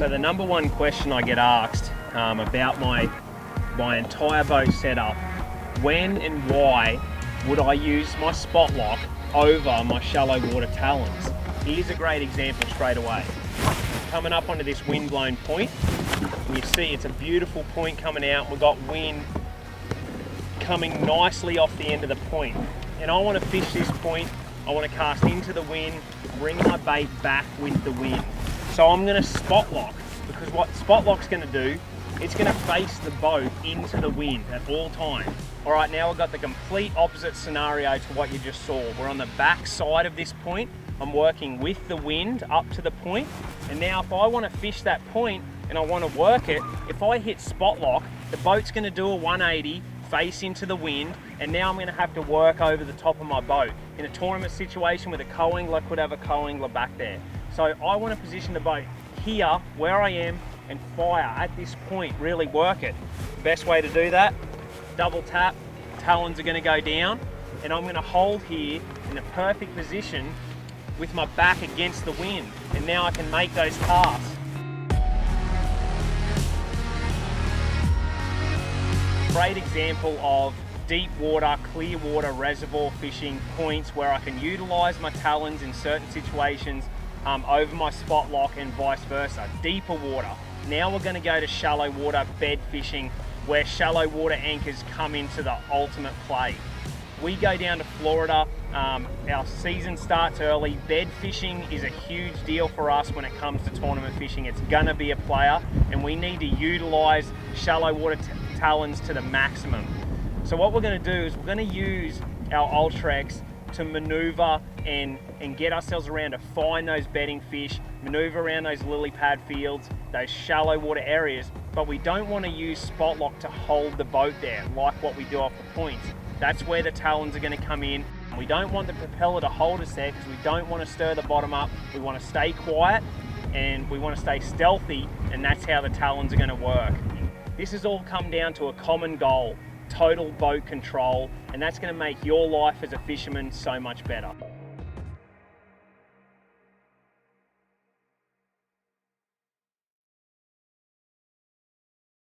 So the number one question I get asked about my entire boat setup, when and why would I use my spot lock over my shallow water talons? Here's a great example straight away. Coming up onto this wind-blown point, and you see it's a beautiful point coming out. We've got wind coming nicely off the end of the point. And I want to fish this point, I want to cast into the wind, bring my bait back with the wind. So I'm going to spot lock, because what spot lock's going to do, it's going to face the boat into the wind at all times. All right, now I've got the complete opposite scenario to what you just saw. We're on the back side of this point. I'm working with the wind up to the point. And now if I want to fish that point and I want to work it, if I hit spot lock, the boat's going to do a 180, face into the wind, and now I'm going to have to work over the top of my boat. In a tournament situation with a co-angler, could have a co-angler back there. So I want to position the boat here where I am and fire at this point, really work it. Best way to do that, double tap, talons are going to go down, and I'm going to hold here in the perfect position with my back against the wind, and now I can make those casts. Great example of deep water, clear water, reservoir fishing points where I can utilize my talons in certain situations over my spot lock and vice versa. Deeper water. Now we're going to go to shallow water bed fishing, where shallow water anchors come into the ultimate play. We go down to Florida, our season starts early. Bed fishing is a huge deal for us when it comes to tournament fishing. It's going to be a player, and we need to utilize shallow water talons to the maximum. So what we're going to do is we're going to use our Ultrex to maneuver and get ourselves around to find those bedding fish, maneuver around those lily pad fields, those shallow water areas, but we don't want to use spot lock to hold the boat there like what we do off the points. That's where the talons are going to come in. We don't want the propeller to hold us there because we don't want to stir the bottom up. We want to stay quiet and we want to stay stealthy, and that's how the talons are going to work. This has all come down to a common goal, total boat control, and that's going to make your life as a fisherman so much better.